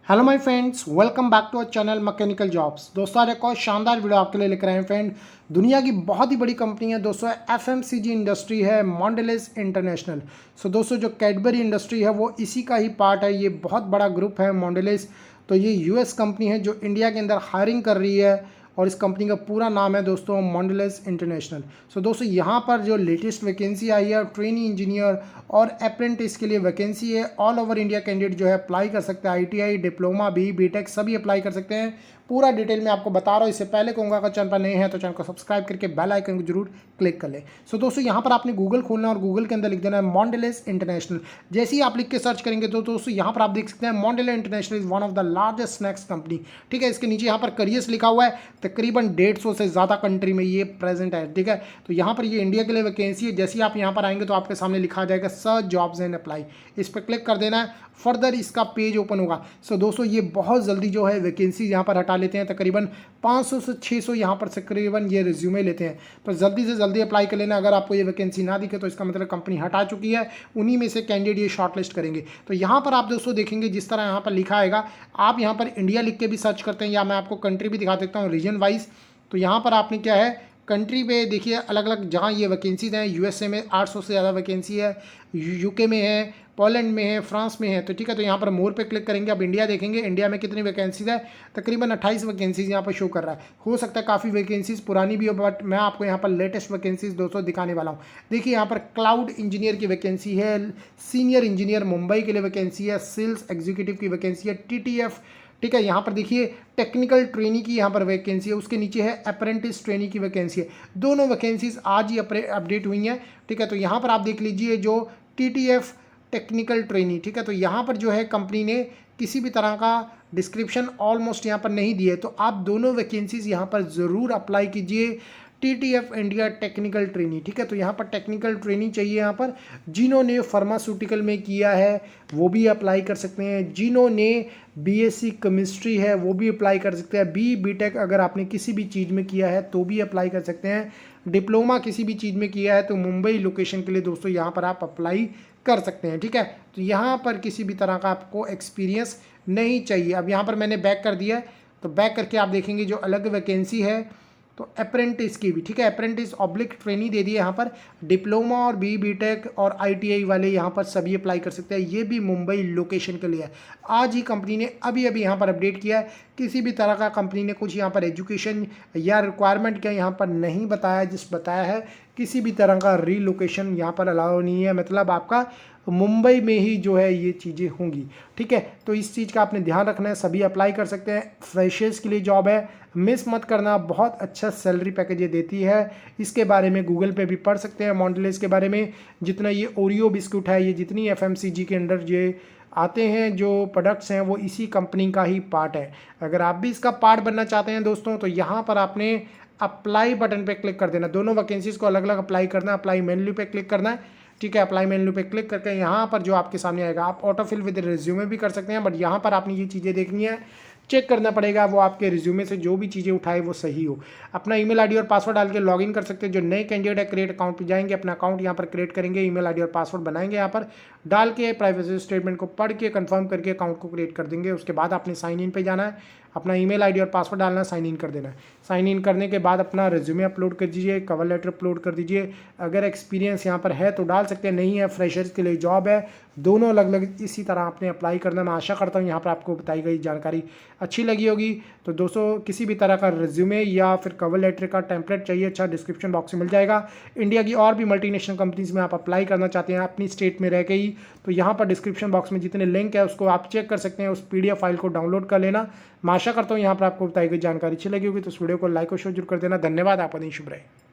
Hello my friends, welcome back to our channel mechanical jobs. दोस्तों आज एक और शानदार वीडियो आपके लिए लेकर आए हैं फ्रेंड। दुनिया की बहुत ही बड़ी कंपनी है दोस्तों, एफएमसीजी इंडस्ट्री है, मॉन्डेलेस इंटरनेशनल। सो दोस्तों जो कैडबरी इंडस्ट्री है वो इसी का ही पार्ट है। ये बहुत बड़ा ग्रुप है मॉन्डेलेस। तो ये यूएस कंपनी है जो इंडिया के अंदर हायरिंग कर रही है और इस कंपनी का पूरा नाम है दोस्तों मॉन्डेलेस इंटरनेशनल। सो दोस्तों यहाँ पर जो लेटेस्ट वैकेंसी आई है ट्रेनी इंजीनियर और अप्रेंटिस के लिए वैकेंसी है। ऑल ओवर इंडिया कैंडिडेट जो है अप्लाई कर सकते हैं। आईटीआई, डिप्लोमा, बीटेक सभी अप्लाई कर सकते हैं। पूरा डिटेल में आपको बता रहा हूँ। इससे पहले कहूँगा अगर चैनल पर नए हैं तो चैनल को सब्सक्राइब करके बेल आइकन को जरूर क्लिक कर ले। सो दोस्तों यहाँ पर आपने गूगल खोलना और गूगल के अंदर लिख देना है मॉन्डेलेस इंटरनेशनल। जैसे ही आप लिख के सर्च करेंगे तो दोस्तों यहाँ पर आप देख सकते हैं Mondelez international is one of the largest snacks company. ठीक है, इसके नीचे यहाँ पर करियर्स लिखा हुआ है। तकरीबन 150 से ज़्यादा कंट्री में ये प्रेजेंट है। ठीक है, तो यहाँ पर ये इंडिया के लिए वैकेंसी है। जैसे ही आप यहाँ पर आएंगे तो आपके सामने लिखा आ जाएगा सर्च जॉब्स एंड अप्लाई। इस पर क्लिक कर देना है, फर्दर इसका पेज ओपन होगा। सो दोस्तों ये बहुत जल्दी जो है वैकेंसी यहाँ पर हटा लेते हैं। तकरीबन 500 से 600 यहाँ पर तकरीबन ये रिज्यूमे लेते हैं। तो जल्दी से जल्दी अप्लाई कर लेना। अगर आपको ये वैकेंसी ना दिखे तो इसका मतलब कंपनी हटा चुकी है। उन्हीं में से कैंडिडेट ये शॉर्टलिस्ट करेंगे। तो यहाँ पर आप दोस्तों देखेंगे जिस तरह यहाँ पर लिखा आएगा, आप यहाँ पर इंडिया लिख के भी सर्च करते हैं या मैं आपको कंट्री भी दिखा देता हूँ रीजन वाइज। तो यहाँ पर आपने क्या है कंट्री पे देखिए अलग अलग जहाँ ये वैकेंसीज हैं। यूएसए में 800 से ज़्यादा वैकेंसी है, यूके में है, पोलैंड में है, फ्रांस में है। तो ठीक है, तो यहाँ पर मोर पे क्लिक करेंगे। अब इंडिया देखेंगे, इंडिया में कितनी वैकेंसीज है। तकरीबन 28 वैकेंसीज यहाँ पर शो कर रहा है। हो सकता है काफ़ी वैकेंसीज पुरानी भी हो, बट मैं आपको यहाँ पर लेटेस्ट वैकेंसीज दोस्तों दिखाने वाला हूँ। देखिए यहाँ पर क्लाउड इंजीनियर की वैकेंसी है, सीनियर इंजीनियर मुंबई के लिए वैकेंसी है, सेल्स एग्जीक्यूटिव की वैकेंसी है, टीटीएफ। ठीक है, यहाँ पर देखिए टेक्निकल ट्रेनी की यहाँ पर वैकेंसी है, उसके नीचे है अप्रेंटिस ट्रेनी की वैकेंसी है। दोनों वैकेंसीज आज ही अपडेट हुई हैं। ठीक है, तो यहाँ पर आप देख लीजिए जो टीटीएफ टेक्निकल ट्रेनी। ठीक है, तो यहाँ पर जो है कंपनी ने किसी भी तरह का डिस्क्रिप्शन ऑलमोस्ट यहाँ पर नहीं दिए। तो आप दोनों वैकेंसीज यहाँ पर ज़रूर अप्लाई कीजिए। TTF India technical trainee. ठीक है, तो यहाँ पर टेक्निकल ट्रेनिंग चाहिए। यहाँ पर जिन्होंने फार्मास्यूटिकल में किया है वो भी अप्लाई कर सकते हैं। जिन्होंने बीएससी केमिस्ट्री है वो भी अप्लाई कर सकते हैं। बीटेक अगर आपने किसी भी चीज़ में किया है तो भी अप्लाई कर सकते हैं। डिप्लोमा किसी भी चीज़ में किया है तो मुंबई लोकेशन के लिए दोस्तों यहाँ पर आप अप्लाई कर सकते हैं। ठीक है, तो यहाँ पर किसी भी तरह का आपको एक्सपीरियंस नहीं चाहिए। अब यहाँ पर मैंने बैक कर दिया है, तो बैक करके आप देखेंगे जो अलग वैकेंसी है तो अप्रेंटिस की भी। ठीक है, अप्रेंटिस ऑब्लिक ट्रेनी दे दिए यहाँ पर। डिप्लोमा और बीटेक और आईटीआई वाले यहाँ पर सभी अप्लाई कर सकते हैं। ये भी मुंबई लोकेशन के लिए है। आज ही कंपनी ने अभी यहाँ पर अपडेट किया है। किसी भी तरह का कंपनी ने कुछ यहाँ पर एजुकेशन या रिक्वायरमेंट क्या यहाँ पर नहीं बताया। जिस बताया है किसी भी तरह का रीलोकेशन यहाँ पर अलाउ नहीं है, मतलब आपका मुंबई में ही जो है ये चीज़ें होंगी। ठीक है, तो इस चीज़ का आपने ध्यान रखना है। सभी अप्लाई कर सकते हैं। फ्रेशर्स के लिए जॉब है, मिस मत करना। बहुत अच्छा सैलरी पैकेज ये देती है। इसके बारे में गूगल पे भी पढ़ सकते हैं मॉन्डेलेस के बारे में। जितना ये ओरियो बिस्कुट है, ये जितनी एफएमसीजी के अंडर ये आते हैं जो प्रोडक्ट्स हैं वो इसी कंपनी का ही पार्ट है। अगर आप भी इसका पार्ट बनना चाहते हैं दोस्तों तो यहाँ पर आपने अप्लाई बटन पे क्लिक कर देना। दोनों वैकेंसीज को अलग अलग अप्लाई करना है। अप्लाई मेन्यू पे क्लिक करना है। ठीक है, अप्लाई मेन्यू पे क्लिक करके यहाँ पर जो आपके सामने आएगा, आप ऑटो फिल विद रिज्यूमे भी कर सकते हैं, बट यहाँ पर आपने ये चीज़ें देखनी है, चेक करना पड़ेगा वो आपके रिज्यूमे से जो भी चीज़ें उठाए वो सही हो। अपना ईमेल आईडी और पासवर्ड डाल के लॉगिन कर सकते हैं। जो नए कैंडिडेट है क्रिएट अकाउंट पे जाएंगे, अपना अकाउंट यहाँ पर क्रिएट करेंगे, ईमेल आईडी और पासवर्ड बनाएंगे, यहाँ पर डाल के प्राइवेसी स्टेटमेंट को पढ़ के कंफर्म करके अकाउंट को क्रिएट कर देंगे। उसके बाद आपने साइन इन पे जाना है, अपना ईमेल आईडी और पासवर्ड डालना है, साइन इन कर देना है। साइन इन करने के बाद अपना रिज्यूमे अपलोड कर दीजिए, कवर लेटर अपलोड कर दीजिए। अगर एक्सपीरियंस यहाँ पर है तो डाल सकते हैं, नहीं है फ्रेशर्स के लिए जॉब है। दोनों अलग अलग इसी तरह आपने अप्लाई करना। मैं आशा करता हूँ यहाँ पर आपको बताई गई जानकारी अच्छी लगी होगी। तो दोस्तों किसी भी तरह का रिज्यूमे या फिर कवर लेटर का टेम्पलेट चाहिए, अच्छा डिस्क्रिप्शन बॉक्स में मिल जाएगा। इंडिया की और भी मल्टीनेशनल कंपनीज में आप अप्लाई करना चाहते हैं अपनी स्टेट में रह के ही, तो यहाँ पर डिस्क्रिप्शन बॉक्स में जितने लिंक है उसको आप चेक कर सकते हैं। उस PDF फाइल को डाउनलोड कर लेना। मैं आशा करता हूँ यहाँ पर आपको बताई गई जानकारी अच्छी लगी होगी। तो इस वीडियो को लाइक और शेयर जरूर कर देना। धन्यवाद, आपका दिन शुभ रहे।